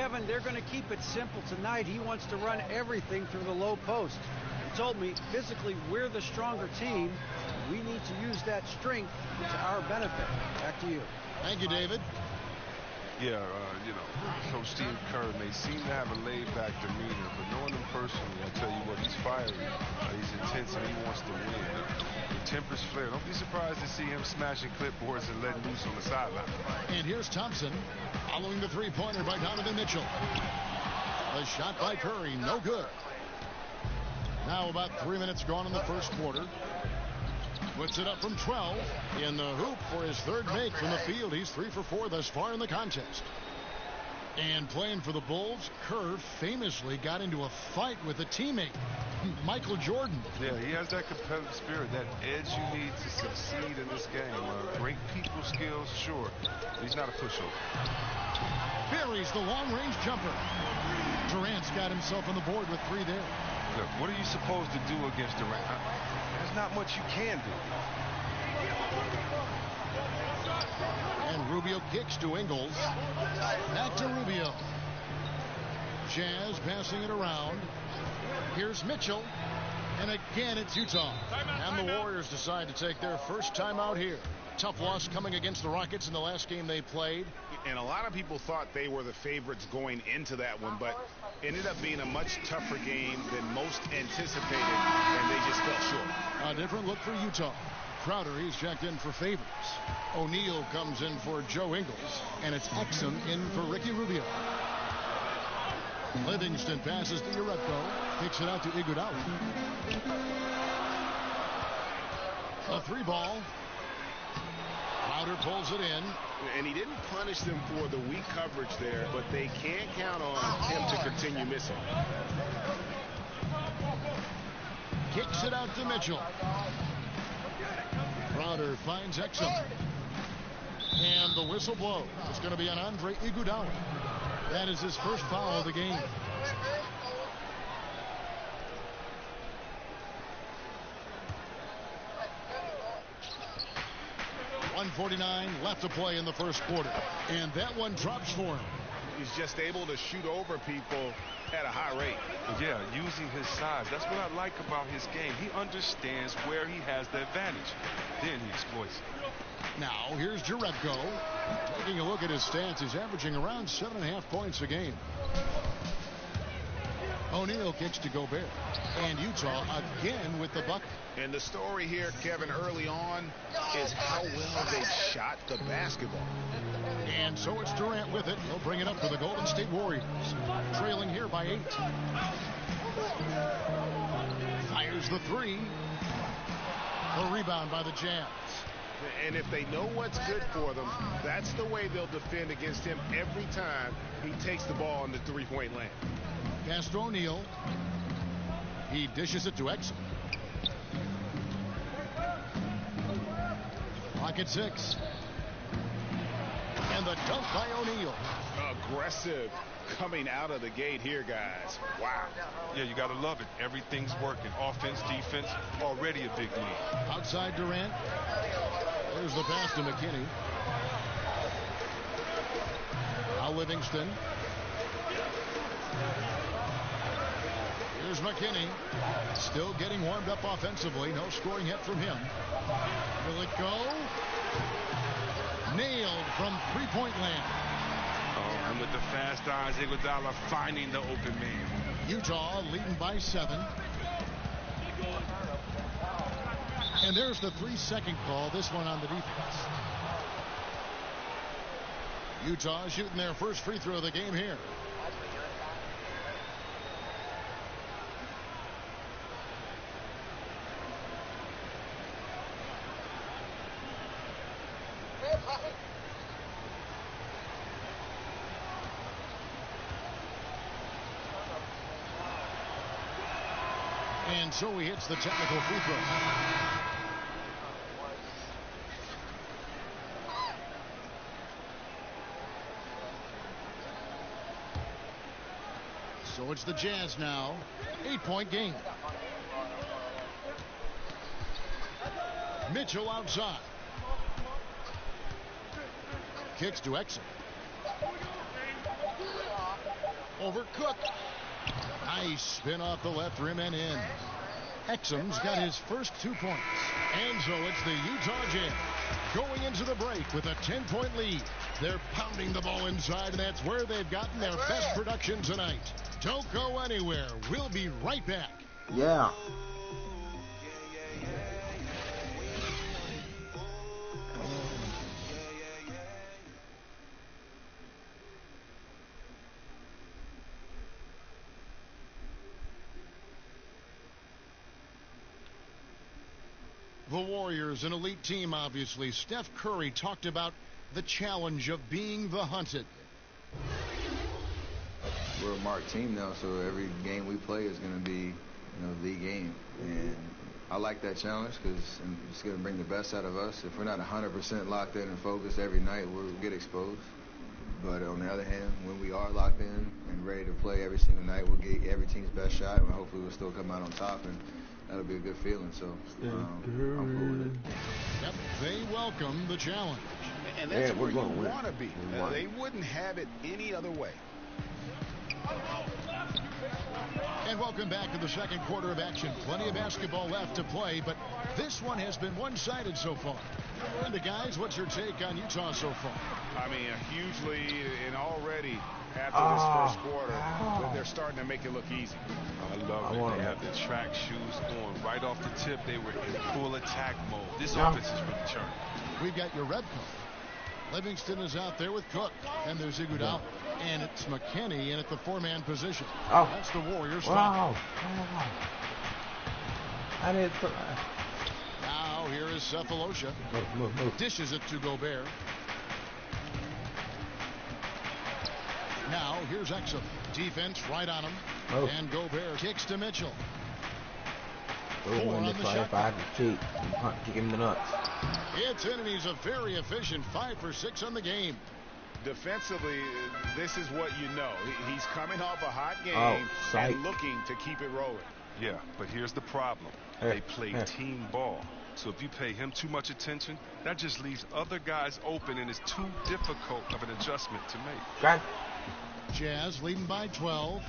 Kevin, they're going to keep it simple tonight. He wants to run everything through the low post. He told me, physically, we're the stronger team. We need to use that strength to our benefit. Back to you. Thank you, David. Yeah, Coach Steve Kerr may seem to have a laid-back demeanor, but knowing him personally, I tell you what, he's fiery. He's intense, and he wants to win. The temper's flare. Don't be surprised to see him smashing clipboards and letting loose on the sideline. And here's Thompson following the three-pointer by Donovan Mitchell. A shot by Curry, no good. Now about 3 minutes gone in the first quarter. Puts it up from 12 in the hoop for his third make from the field. He's 3 for 4 thus far in the contest. And playing for the Bulls, Kerr famously got into a fight with a teammate, Michael Jordan. Yeah, he has that competitive spirit, that edge you need to succeed in this game. Great people skills, sure, but he's not a pushover. Buries the long-range jumper. Durant's got himself on the board with 3 there. Look, what are you supposed to do against Durant? There's not much you can do. And Rubio kicks to Ingles. Back to Rubio. Jazz passing it around. Here's Mitchell. And again, it's Utah. And the Warriors decide to take their first timeout here. Tough loss coming against the Rockets in the last game they played. And a lot of people thought they were the favorites going into that one, but ended up being a much tougher game than most anticipated, and they just fell short. A different look for Utah. Crowder, he's checked in for Favors. O'Neal comes in for Joe Ingles, and it's Exum in for Ricky Rubio. Livingston passes to Urepko, kicks it out to Iguodala. A 3-ball. Crowder pulls it in. And he didn't punish them for the weak coverage there, but they can't count on him to continue missing. Kicks it out to Mitchell. Crowder finds Exum. And the whistle blows. It's going to be on Andre Iguodala. That is his first foul of the game. .149 left to play in the first quarter. And that one drops for him. He's just able to shoot over people at a high rate. Yeah, using his size. That's what I like about his game. He understands where he has the advantage. Then he exploits it. Now, here's Jerebko. Taking a look at his stats, he's averaging around 7.5 points a game. O'Neal kicks to Gobert. And Utah again with the bucket. And the story here, Kevin, early on is how well they shot the basketball. And so it's Durant with it. He'll bring it up for the Golden State Warriors. Trailing here by 8. Fires the 3. A rebound by the Jazz. And if they know what's good for them, that's the way they'll defend against him every time he takes the ball in the three-point lane. Pass to O'Neal. He dishes it to Exum. Clock at 6. And the dunk by O'Neal. Aggressive coming out of the gate here, guys. Wow. Yeah, you got to love it. Everything's working. Offense, defense, already a big lead. Outside Durant. There's the pass to McKinney. Now Livingston. Here's McKinney. Still getting warmed up offensively. No scoring yet from him. Will it go? Nailed from three-point land. Oh, and with the fast eyes, Iguodala finding the open man. Utah leading by 7. And there's the 3-second call, this one on the defense. Utah shooting their first free throw of the game here. And so he hits the technical free throw. So it's the Jazz now. 8-point game. Mitchell outside. Kicks to Exum. over Cook. Nice spin off the left rim and in. Exum's got his first 2 points. And so it's the Utah Jazz going into the break with a 10-point lead. They're pounding the ball inside, and that's where they've gotten their best production tonight. Don't go anywhere. We'll be right back. Yeah. The Warriors, an elite team, obviously. Steph Curry talked about the challenge of being the hunted. We're a marked team now, so every game we play is going to be, the game. And I like that challenge because it's going to bring the best out of us. If we're not 100% locked in and focused every night, we'll get exposed. But on the other hand, when we are locked in and ready to play every single night, we'll get every team's best shot, and hopefully we'll still come out on top. And that'll be a good feeling, so I'm cool with it. Yep, they welcome the challenge. And that's where you want to be. They wouldn't have it any other way. And welcome back to the second quarter of action. Plenty of basketball left to play, but this one has been one-sided so far. And guys, what's your take on Utah so far? I mean, a huge lead, and already after this first quarter, they're starting to make it look easy. I love it. They have the track shoes on. Right off the tip, they were in full attack mode. This offense is really churning. We've got your Rebko. Livingston is out there with Cook. And there's Iguodala. And it's McKinney in at the four-man position. Oh. That's the Warriors. Wow. I didn't put... Now here is Cephalosha. Move. Dishes it to Gobert. Now here's Exum. Defense right on him. Oh. And Gobert kicks to Mitchell. Four on the shot. If I had to cheat, kick him in the nuts. It's in, and he's a very efficient 5 for 6 on the game. Defensively, this is what you know. He's coming off a hot game and looking to keep it rolling. Yeah, but here's the problem. They play team ball. So if you pay him too much attention, that just leaves other guys open, and it's too difficult of an adjustment to make. Got Jazz leading by 12.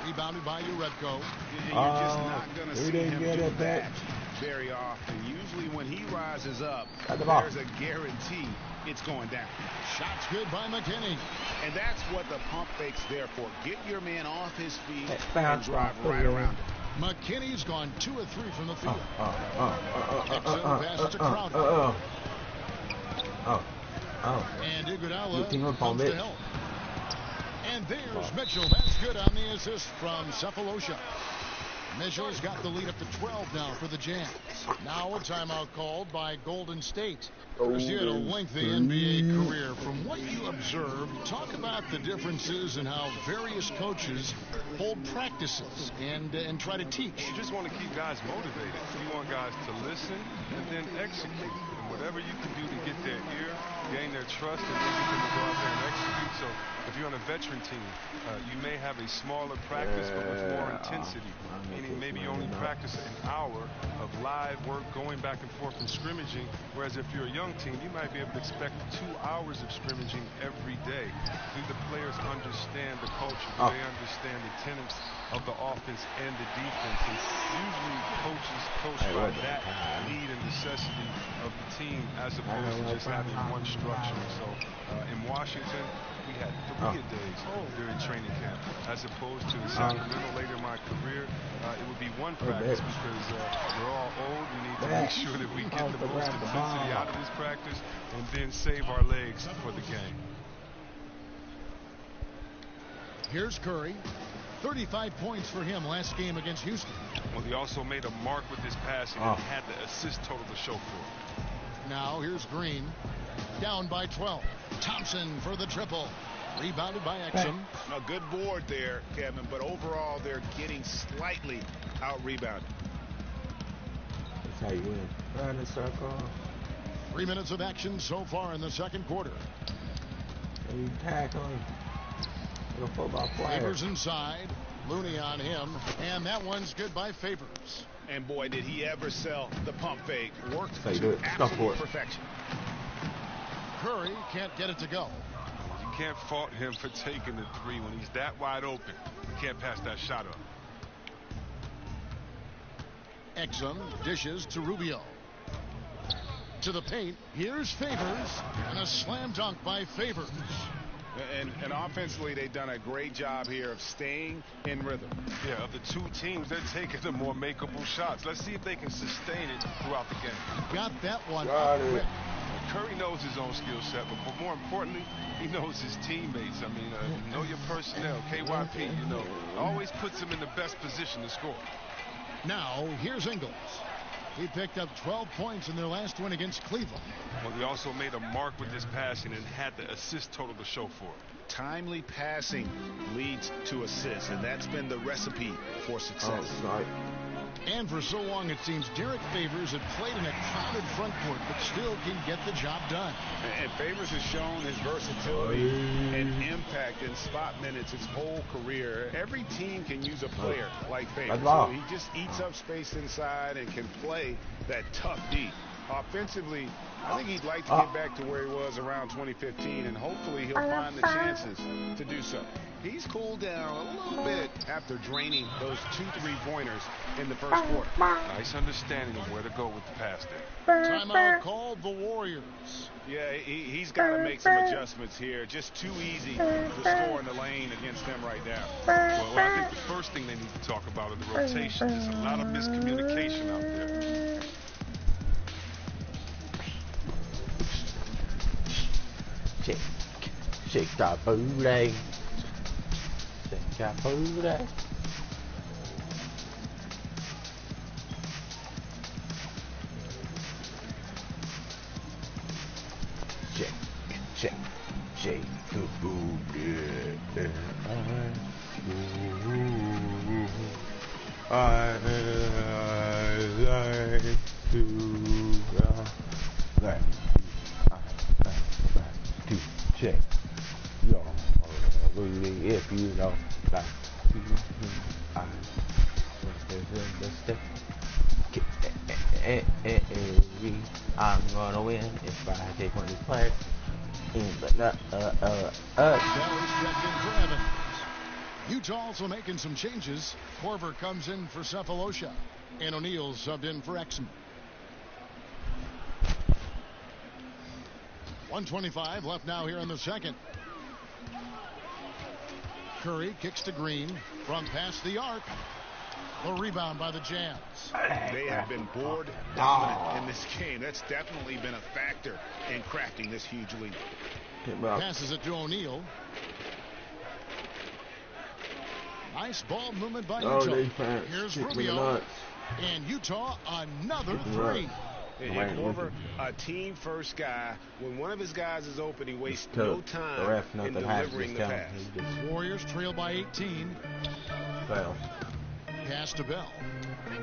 Rebounded by Uredko. You're just not going to see him do that very often. Usually when he rises up, there's a guarantee it's going down. Shot's good by McKinney. And that's what the pump fake's there for. Get your man off his feet and drive right around him. McKinney's gone 2 of 3 from the field. Passes to Crowder. And Iguodala comes to help. And there's Mitchell. That's good on the assist from Cephalosha. Mitchell's got the lead up to 12 now for the Jazz. Now a timeout called by Golden State. First, you had a lengthy NBA career. From what you observed, talk about the differences in how various coaches hold practices and try to teach. You just want to keep guys motivated. You want guys to listen and then execute. And whatever you can do to get their ear, gain their trust, and then you can go out there and execute. So if you're on a veteran team, you may have a smaller practice but with more intensity. Meaning maybe you only practice an hour of live work going back and forth and scrimmaging, whereas if you're a young team, you might be able to expect 2 hours of scrimmaging every day. Do the players understand the culture? Do they understand the tenets of the offense and the defense? And usually coaches coach by that need and necessity of the team as opposed to just having one structure. So in Washington, we had 3 days during training camp, as opposed to in Sacramento later in my career, it would be 1 practice because we're all old. We need to make sure that we get the most intensity out of this practice and then save our legs for the game. Here's Curry. 35 points for him last game against Houston. Well, he also made a mark with his passing and had the assist total to show for it. Now here's Green. Down by 12. Thompson for the triple. Rebounded by Exum. A good board there, Kevin, but overall they're getting slightly out-rebounded. That's how you win. Run the circle. 3 minutes of action so far in the second quarter. And you tackle him. Little football player. Favors inside. Looney on him. And that one's good by Favors. And boy, did he ever sell the pump fake. Worked to absolute perfection. Curry can't get it to go. can't fault him for taking the three when he's that wide open. You can't pass that shot up. Exum dishes to Rubio. To the paint. Here's Favors. And a slam dunk by Favors. And offensively, they've done a great job here of staying in rhythm. Yeah, of the two teams, they're taking the more makeable shots. Let's see if they can sustain it throughout the game. Got that one up quick. Curry knows his own skill set, but more importantly, he knows his teammates. I mean, know your personnel. KYP, always puts him in the best position to score. Now, here's Ingles. He picked up 12 points in their last win against Cleveland. Well, he also made a mark with this passing and had the assist total to show for it. Timely passing leads to assists, and that's been the recipe for success. And for so long, it seems Derek Favors had played in a crowded front court, but still can get the job done. And Favors has shown his versatility and impact in spot minutes his whole career. Every team can use a player like Favors. So he just eats up space inside and can play that tough D. Offensively, I think he'd like to get back to where he was around 2015, and hopefully he'll find the chances to do so. He's cooled down a little bit after draining those 2 3-pointers in the first quarter. Nice understanding of where to go with the pass there. Timeout called the Warriors. Yeah, he's got to make some adjustments here. Just too easy to score in the lane against them right now. Well, I think the first thing they need to talk about are the rotations. There's a lot of miscommunication out there. Shake that booty. Shake that booty. Shake the booty. I like to check your booty if you know like I'm gonna win if I take one of these players. But not Dallas checked in for Evans. Utah also making some changes. Korver comes in for Cephalosha, and O'Neal subbed in for Exum. 1:25 left now here in the second. Curry kicks to Green from past the arc. The rebound by the Jazz. They have been board dominant in this game. That's definitely been a factor in crafting this huge lead. Passes it to O'Neal. Nice ball movement by Utah. Here's Rubio. And Utah, another three. And Korver, a team-first guy. When one of his guys is open, he wastes no time in delivering the pass. Warriors trail by 18. Fail. Pass to Bell.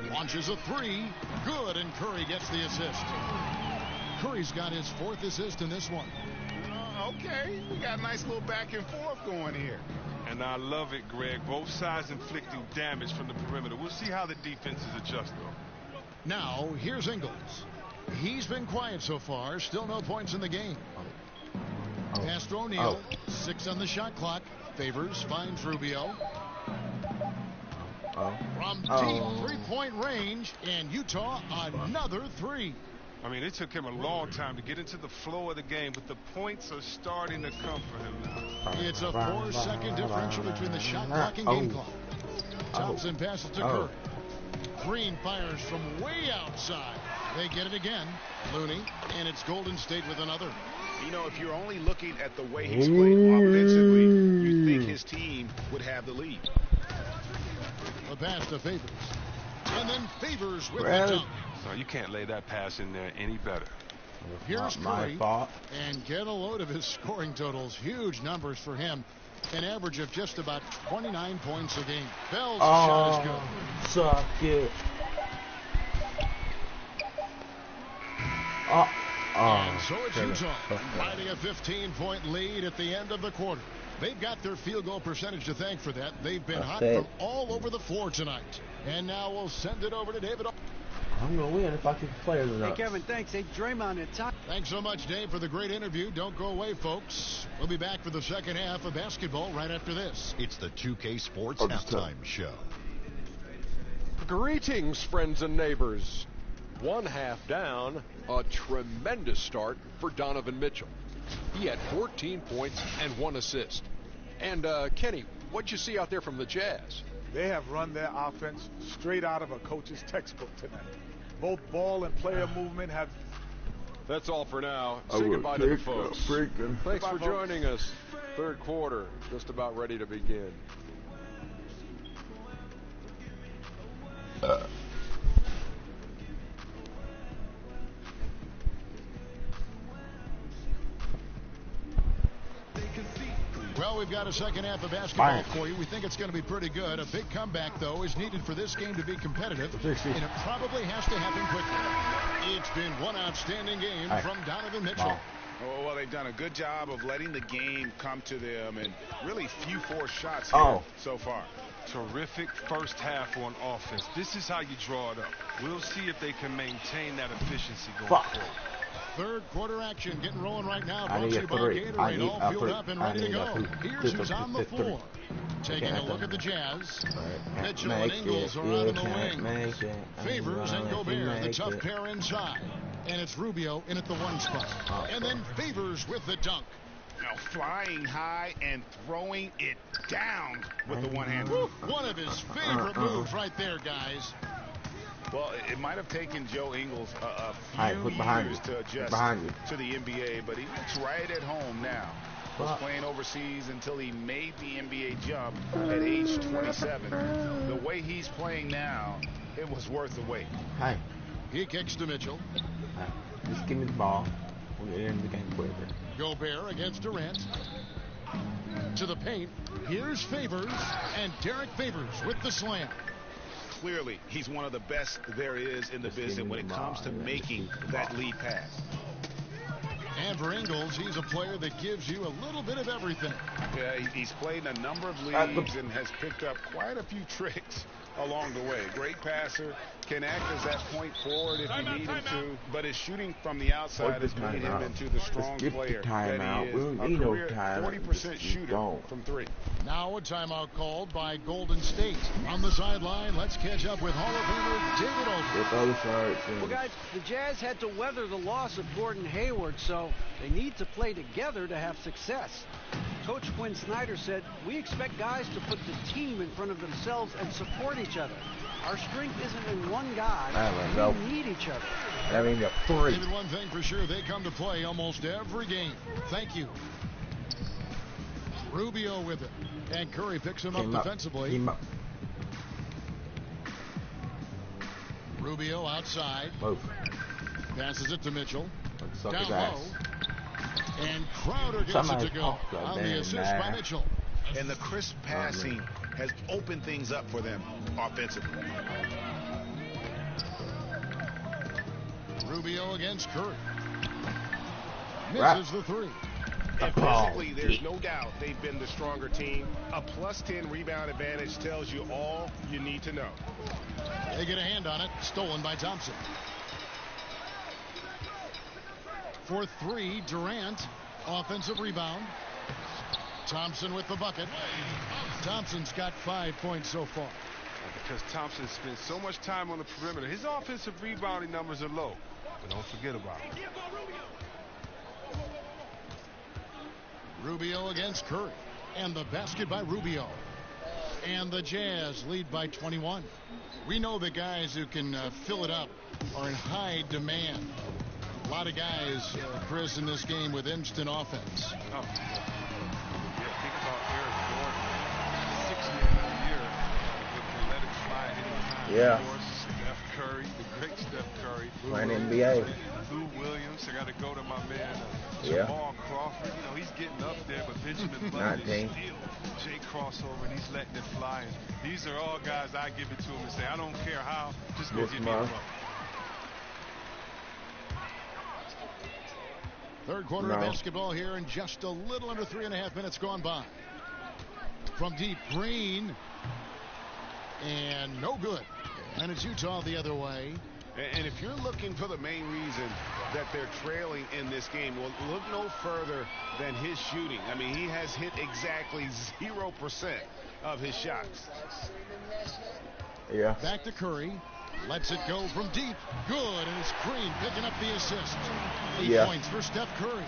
Launches a three. Good, and Curry gets the assist. Curry's got his 4th assist in this one. Okay, we got a nice little back and forth going here. And I love it, Greg. Both sides inflicting damage from the perimeter. We'll see how the defenses adjust, though. Now, here's Ingles. He's been quiet so far. Still no points in the game. Pass to O'Neal. 6 on the shot clock. Favors finds Rubio. From deep three-point range, and Utah another three. I mean, it took him a long time to get into the flow of the game, but the points are starting to come for him now. It's a 4-second differential between the shot clock and game clock. Thompson passes to Curry. Green fires from way outside. They get it again. Looney, and it's Golden State with another. You know, if you're only looking at the way he's played offensively, you think his team would have the lead. A pass to Favors. And then Favors with the dunk. No, you can't lay that pass in there any better. Here's Curry. And get a load of his scoring totals. Huge numbers for him. An average of just about 29 points a game. Bell's shot is good. Suck it. And so it's Utah riding a 15-point lead at the end of the quarter. They've got their field goal percentage to thank for that. They've been hot from all over the floor tonight. And now we'll send it over to David. I'm going to win if I keep the players Hey, up. Kevin, thanks. Hey, Draymond and Ty. Thanks so much, Dave, for the great interview. Don't go away, folks. We'll be back for the second half of basketball right after this. It's the 2K Sports Halftime Show. Greetings, friends and neighbors. One half down, a tremendous start for Donovan Mitchell. He had 14 points and 1 assist. And, Kenny, what'd you see out there from the Jazz? They have run their offense straight out of a coach's textbook tonight. Both ball and player movement have... That's all for now. Say goodbye to the folks. Thanks for joining us. Third quarter, just about ready to begin. Well, we've got a second half of basketball for you. We think it's going to be pretty good. A big comeback, though, is needed for this game to be competitive, and it probably has to happen quickly. It's been one outstanding game from Donovan Mitchell. Oh, well, they've done a good job of letting the game come to them, and really few forced shots here so far. Terrific first half on offense. This is how you draw it up. We'll see if they can maintain that efficiency going forward. Third quarter action getting rolling right now. Brought to you by Gatorade, all fueled up and ready to go. Here's who's on the floor. Taking a look at the Jazz. Mitchell and Ingles are out in the wing. Favors and Gobert, the tough pair inside. And it's Rubio in at the 1 spot. And then Favors with the dunk. Now flying high and throwing it down with the one-hand. One of his favorite moves right there, guys. Well, it might have taken Joe Ingles a few years to adjust to the NBA, but he looks right at home now. Was playing overseas until he made the NBA jump at age 27. The way he's playing now, it was worth the wait. He kicks to Mitchell. Just give me the ball. We'll get in the game quicker. Gobert against Durant. To the paint. Here's Favors, and Derek Favors with the slam. Clearly, he's one of the best there is in the business when it comes to making that lead pass. And for Ingles, he's a player that gives you a little bit of everything. Yeah, he's played in a number of leagues and has picked up quite a few tricks along the way. Great passer, can act as that point forward if you need him to, but his shooting from the outside has made him into the strong player that he is. A career 40% shooter from 3. Now a timeout called by Golden State. On the sideline, let's catch up with Hall of Famer David Olson. Well, guys, the Jazz had to weather the loss of Gordon Hayward, so they need to play together to have success. Coach Quinn Snyder said, we expect guys to put the team in front of themselves and support each other. Our strength isn't in one guy. We need each other. David, one thing for sure, they come to play almost every game. Thank you. Rubio with it. And Curry picks him up defensively. Rubio outside. Passes it to Mitchell. Down low. And Crowder gets it to go on the assist by Mitchell. And the crisp passing has opened things up for them offensively. Rubio against Curry. Misses the 3. And physically, there's no doubt they've been the stronger team. A +10 rebound advantage tells you all you need to know. They get a hand on it. Stolen by Thompson. For 3, Durant. Offensive rebound. Thompson with the bucket. Thompson's got 5 points so far. Because Thompson spends so much time on the perimeter. His offensive rebounding numbers are low. But don't forget about him. Rubio against Curry. And the basket by Rubio. And the Jazz lead by 21. We know the guys who can fill it up are in high demand. A lot of guys, Chris, in this game with instant offense. Oh. Yeah, think about Eric Gordon. 6th man of the year. They let it fly at any time. Yeah. Of course, Steph Curry, the great Steph Curry. Playing NBA. Lou Williams. I got to go to my man, Jamal Crawford. You know, he's getting up there, but Benjamin Button is still Jay crossover, and he's letting it fly. And these are all guys I give it to him and say, I don't care how, just go get me a run. Third quarter of basketball here, and just a little under 3.5 minutes gone by. From deep, Green. And no good. And it's Utah the other way. And if you're looking for the main reason that they're trailing in this game, well, look no further than his shooting. I mean, he has hit exactly 0% of his shots. Yeah. Back to Curry. Lets it go from deep. Good, and it's Green picking up the assist. 8 points for Steph Curry.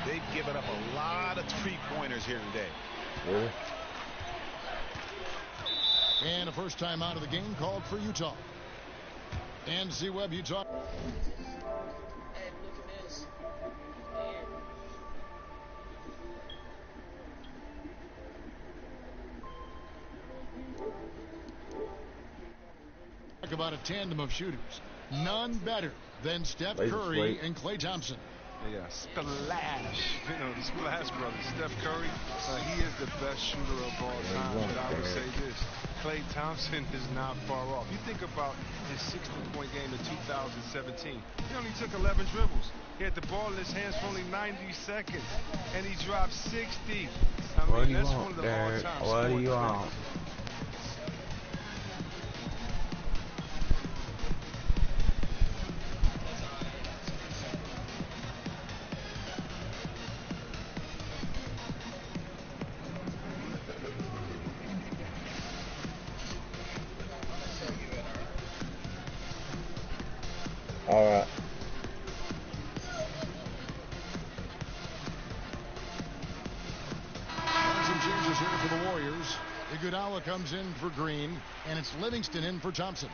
They've given up a lot of three-pointers here today. Really? And a first time out of the game called for Utah. And C-Web, Utah. Talk about a tandem of shooters. None better than Steph Curry and Klay Thompson. Yeah, splash. You know, the Splash Brothers. Steph Curry, he is the best shooter of all time. But I would say this, Klay Thompson is not far off. You think about his 60-point game in 2017. He only took 11 dribbles. He had the ball in his hands for only 90 seconds. And he dropped 60. I mean, that's one of the all-time scores. What do you want? All right. Some changes here for the Warriors. Iguodala comes in for Green, and it's Livingston in for Thompson.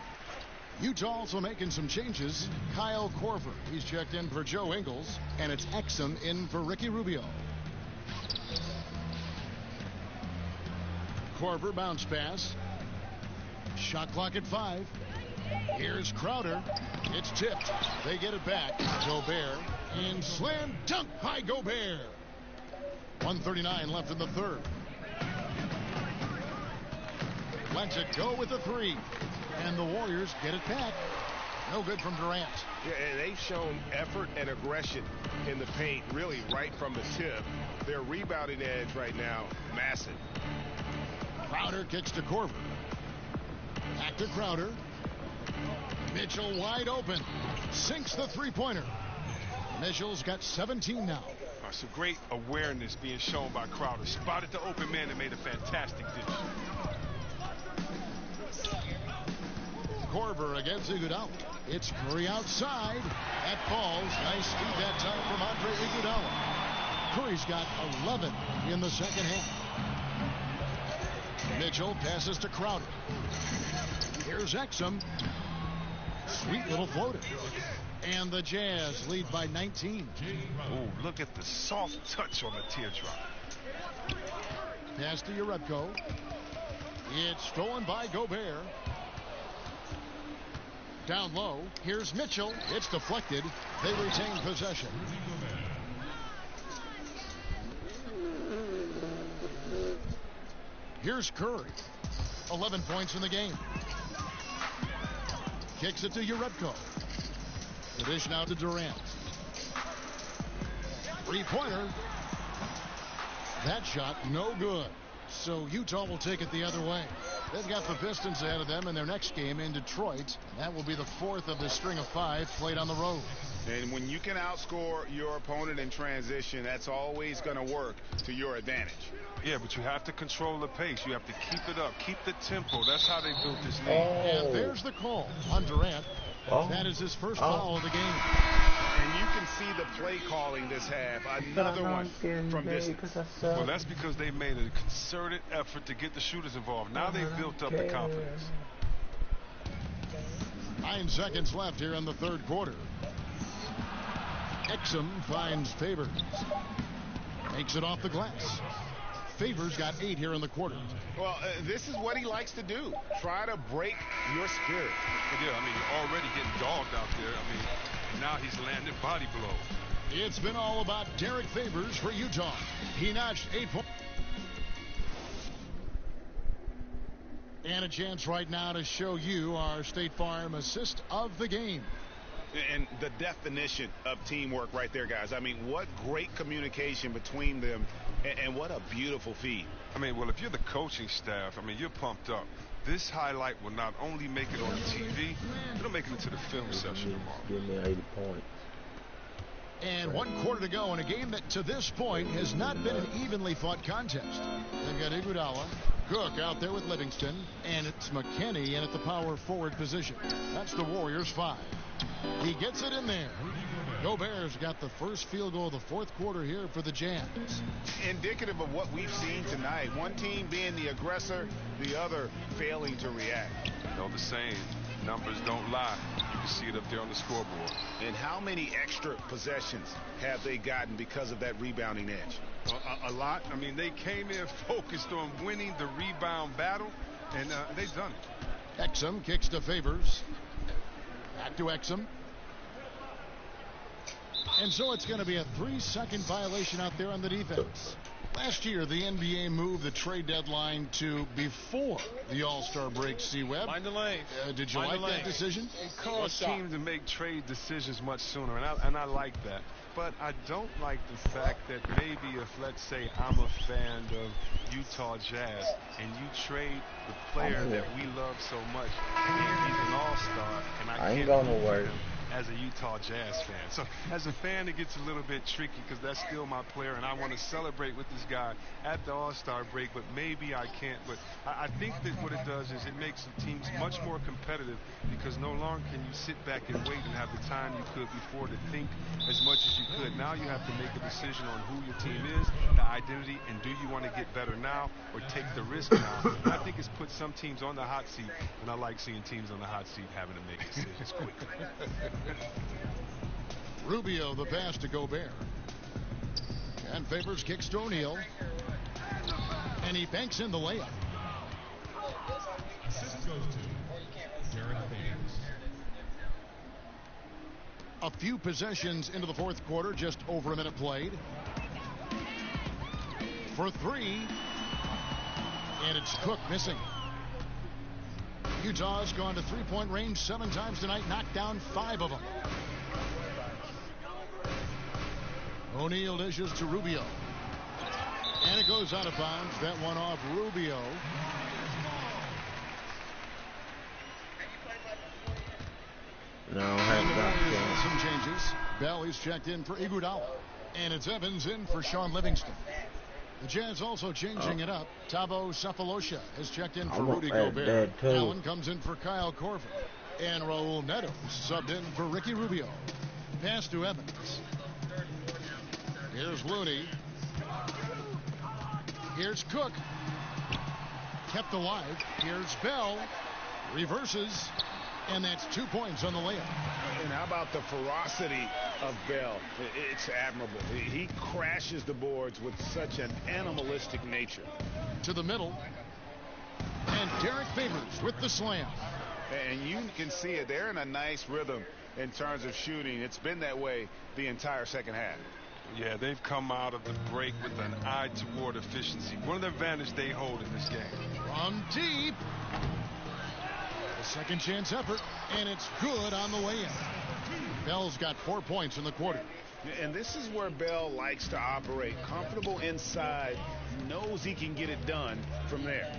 Utah also making some changes. Kyle Korver, he's checked in for Joe Ingles, and it's Exum in for Ricky Rubio. Korver bounce pass. Shot clock at 5. Here's Crowder. It's tipped. They get it back. Gobert. And slam dunk by Gobert. 1:39 left in the third. Lets it go with the 3. And the Warriors get it back. No good from Durant. Yeah, and they've shown effort and aggression in the paint, really right from the tip. Their rebounding edge right now, massive. Crowder kicks to Korver. Back to Crowder. Mitchell wide open. Sinks the three-pointer. Mitchell's got 17 now. Some great awareness being shown by Crowder. Spotted the open man and made a fantastic dish. Korver against Iguodala. It's Curry outside. That falls. Nice feed that time from Andre Iguodala. Curry's got 11 in the second half. Mitchell passes to Crowder. Here's Exum. Sweet little floater. And the Jazz lead by 19. Oh, look at the soft touch on the teardrop. Pass to Jerebko. It's stolen by Gobert. Down low. Here's Mitchell. It's deflected. They retain possession. Here's Curry. 11 points in the game. Kicks it to Jerebko. The dish now to Durant. Three-pointer. That shot no good. So Utah will take it the other way. They've got the Pistons ahead of them in their next game in Detroit. That will be the 4th of the string of 5 played on the road. And when you can outscore your opponent in transition, that's always going to work to your advantage. Yeah, but you have to control the pace. You have to keep it up. Keep the tempo. That's how they built this league. And there's the call on Durant. That is his first foul of the game. And you can see the play calling this half. Another one from distance. Well, that's because they made a concerted effort to get the shooters involved. Now they've built up the confidence. 9 seconds left here in the third quarter. Exum finds Favors. Makes it off the glass. Favors got 8 here in the quarter. Well, this is what he likes to do. Try to break your spirit. Yeah, I mean, you're already getting dogged out there. I mean, now he's landing body blows. It's been all about Derek Favors for Utah. He notched 8 points. And a chance right now to show you our State Farm assist of the game. And the definition of teamwork right there, guys. I mean, what great communication between them, and what a beautiful feed. I mean, well, if you're the coaching staff, I mean, you're pumped up. this highlight will not only make it on TV, it'll make it into the film session tomorrow. Give me 80 points. And 1 quarter to go in a game that to this point has not been an evenly fought contest. They've got Iguodala, Cook out there with Livingston, and it's McKinney in at the power forward position. That's the Warriors 5. He gets it in there. Gobert's got the first field goal of the fourth quarter here for the Jazz. Indicative of what we've seen tonight. One team being the aggressor, the other failing to react. You know the saying, numbers don't lie. You can see it up there on the scoreboard. And how many extra possessions have they gotten because of that rebounding edge? A lot. I mean, they came in focused on winning the rebound battle, and they've done it. Exum kicks to Favors. Back to Exum. And so it's going to be a 3-second violation out there on the defense. Last year, the NBA moved the trade deadline to before the All-Star break, C-Web. Mind the lane. Did you like that decision? It caused teams to make trade decisions much sooner, and I like that. But I don't like the fact that maybe if, let's say, I'm a fan of Utah Jazz, and you trade the player that we love so much, and he's an all-star, and I can't going move nowhere. him as a Utah Jazz fan. So as a fan, it gets a little bit tricky because that's still my player, and I want to celebrate with this guy at the All-Star break, but maybe I can't. But I think that what it does is it makes the teams much more competitive because no longer can you sit back and wait and have the time you could before to think as much as you could. Now you have to make a decision on who your team is, the identity, and do you want to get better now or take the risk now? And I think it's put some teams on the hot seat, and I like seeing teams on the hot seat having to make decisions quickly. Rubio, the pass to Gobert. And Favors kicks to O'Neal. And he banks in the layup. A few possessions into the fourth quarter, just over a minute played. For 3. And it's Cook missing. Utah's gone to three-point range 7 times tonight, knocked down 5 of them. O'Neal dishes to Rubio. And it goes out of bounds. That one off Rubio. No, some changes. Bell is checked in for Iguodala. And it's Evans in for Sean Livingston. The Jazz also changing it up. Thabo Cephalosha has checked in for Rudy Gobert. Allen comes in for Kyle Korver. And Raul Neto subbed in for Ricky Rubio. Pass to Evans. Here's Looney. Here's Cook. Kept alive. Here's Bell. Reverses. And that's 2 points on the layup. And how about the ferocity of Bell? It's admirable. He crashes the boards with such an animalistic nature. To the middle. And Derek Favors with the slam. And you can see it. They're in a nice rhythm in terms of shooting. It's been that way the entire second half. Yeah, they've come out of the break with an eye toward efficiency. One of the advantage they hold in this game. From deep. A second chance effort, and it's good on the way in. Bell's got 4 points in the quarter. And this is where Bell likes to operate. Comfortable inside, knows he can get it done from there.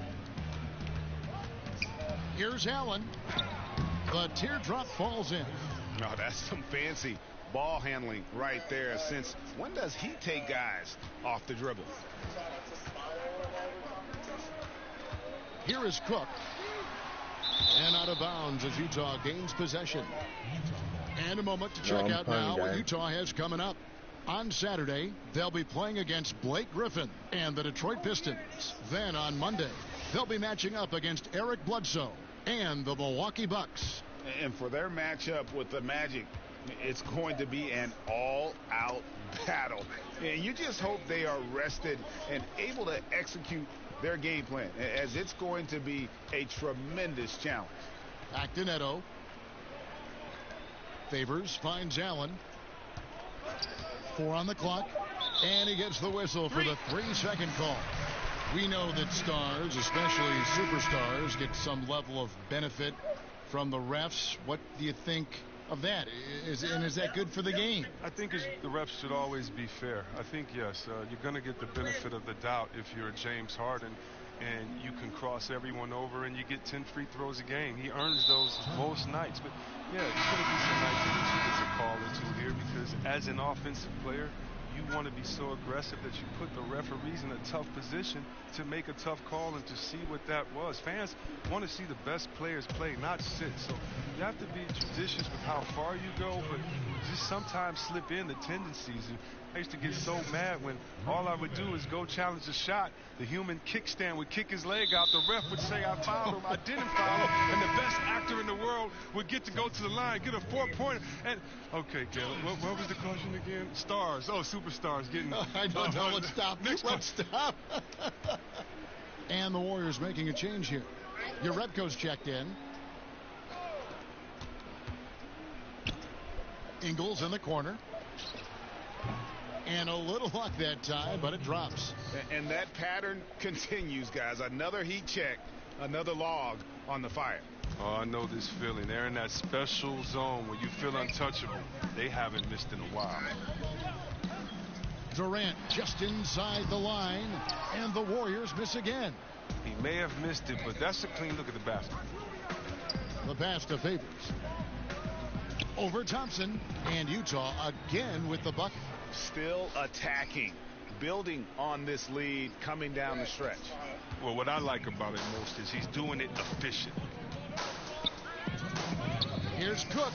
Here's Allen. The teardrop falls in. No, that's some fancy ball handling right there. Since when does he take guys off the dribble? Here is Cook. And out of bounds as Utah gains possession. And a moment to check out now what Utah has coming up. On Saturday, they'll be playing against Blake Griffin and the Detroit Pistons. Then on Monday, they'll be matching up against Eric Bledsoe and the Milwaukee Bucks. And for their matchup with the Magic, it's going to be an all-out battle. And you just hope they are rested and able to execute their game plan, as it's going to be a tremendous challenge. Back to Neto. Favors finds Allen. 4 on the clock. And he gets the whistle for the 3-second call. We know that stars, especially superstars, get some level of benefit from the refs. What do you think of that? Is that good for the game? I think the refs should always be fair. I think, yes, you're going to get the benefit of the doubt if you're James Harden and you can cross everyone over and you get 10 free throws a game. He earns those most nights. But, yeah, there's going to be some nights in which he gets a call or two here because as an offensive player, you want to be so aggressive that you put the referees in a tough position to make a tough call and to see what that was. Fans want to see the best players play, not sit. So you have to be judicious with how far you go, but just sometimes slip in the tendencies. And I used to get so mad when all I would do is go challenge a shot. The human kickstand would kick his leg out. The ref would say I fouled him. I didn't foul him. And the best actor in the world would get to go to the line, get a 4-pointer. And, okay, Caleb, what was the caution again? Stars. Oh, superstars getting... I don't know. Let's stop. Let's stop. And the Warriors making a change here. Yarebko's checked in. Ingles in the corner. And a little luck that time, but it drops. And that pattern continues, guys. Another heat check, another log on the Fire. Oh, I know this feeling. They're in that special zone where you feel untouchable. They haven't missed in a while. Durant just inside the line, and the Warriors miss again. He may have missed it, but that's a clean look at the basket. The pass to Favors. Over Thompson, and Utah again with the bucket. Still attacking, building on this lead coming down the stretch. Well, what I like about it most is he's doing it efficient. Here's Cook.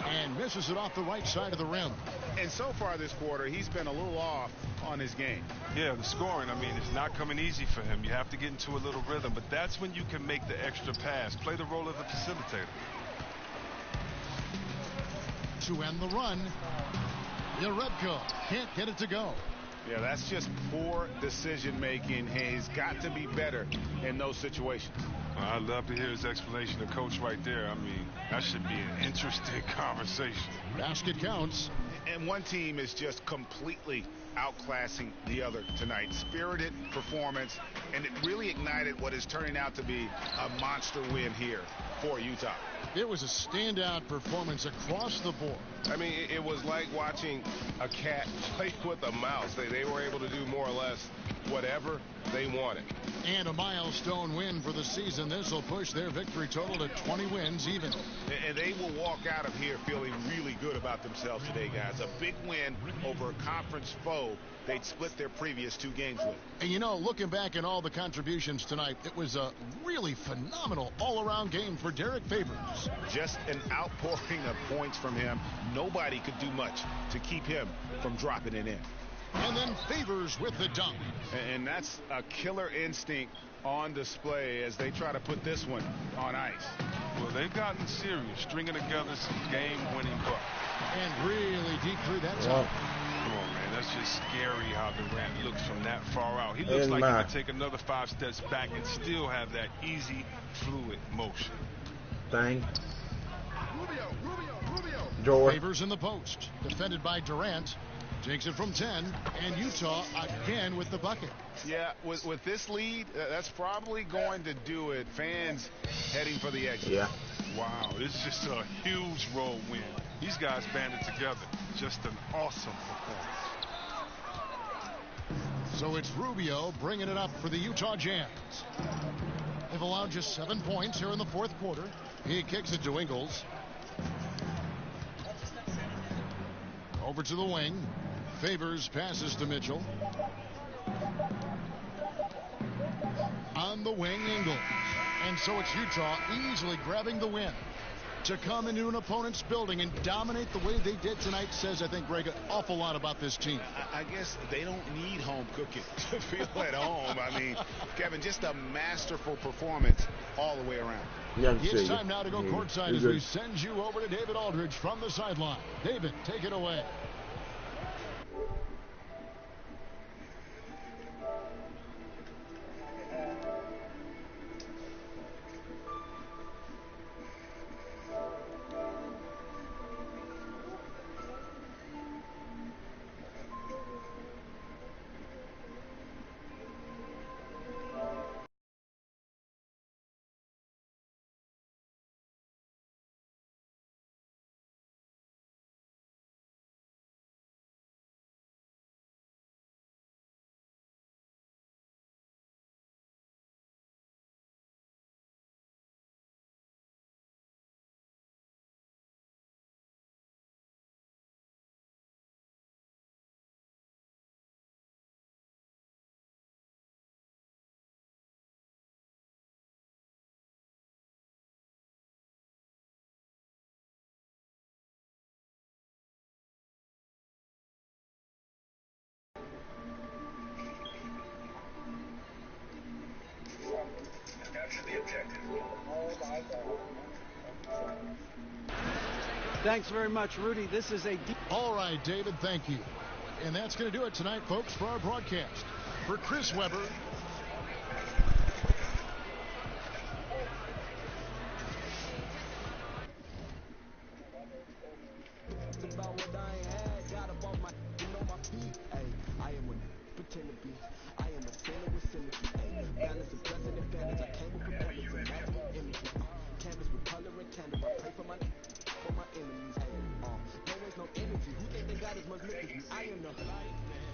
And misses it off the right side of the rim. And so far this quarter, he's been a little off on his game. Yeah, the scoring, I mean, it's not coming easy for him. You have to get into a little rhythm, but that's when you can make the extra pass. Play the role of a facilitator. To end the run, Yarebko can't get it to go. Yeah, that's just poor decision-making. He's got to be better in those situations. Well, I'd love to hear his explanation to Coach right there. I mean, that should be an interesting conversation. Basket counts. And one team is just completely outclassing the other tonight. Spirited performance, and it really ignited what is turning out to be a monster win here for Utah. It was a standout performance across the board. I mean, it was like watching a cat play with a mouse. They were able to do more or less whatever they wanted. And a milestone win for the season. This will push their victory total to 20 wins even. And they will walk out of here feeling really good about themselves today, guys. A big win over a conference foe they'd split their previous 2 games with. And, you know, looking back at all the contributions tonight, it was a really phenomenal all-around game for Derek Favors. Just an outpouring of points from him. Nobody could do much to keep him from dropping it in. And then Favors with the dunk. And that's a killer instinct on display as they try to put this one on ice. Well, they've gotten serious, stringing together some game-winning buckets. And really deep through that zone. Come on, man. That's just scary how Durant looks from that far out. He looks like he could take another 5 steps back and still have that easy, fluid motion. Favors in the post. Defended by Durant. Takes it from 10. And Utah again with the bucket. Yeah, with this lead, that's probably going to do it. Fans heading for the exit. Yeah. Wow, this is just a huge road win. These guys banded together. Just an awesome performance. So it's Rubio bringing it up for the Utah Jazz. They've allowed just 7 points here in the 4th quarter. He kicks it to Ingles. Over to the wing. Favors passes to Mitchell. On the wing, Ingles. And so it's Utah easily grabbing the win. To come into an opponent's building and dominate the way they did tonight says, I think, Greg, an awful lot about this team. I guess they don't need home cooking to feel at home. I mean, Kevin, just a masterful performance all the way around. It's time now to go courtside as we send you over to David Aldridge from the sideline. David, take it away. Thanks very much, Rudy. This is a deep... All right, David, thank you. And that's going to do it tonight, folks, for our broadcast. For Chris Webber, no energy. Who think they got as much liquor as me? I am the light man.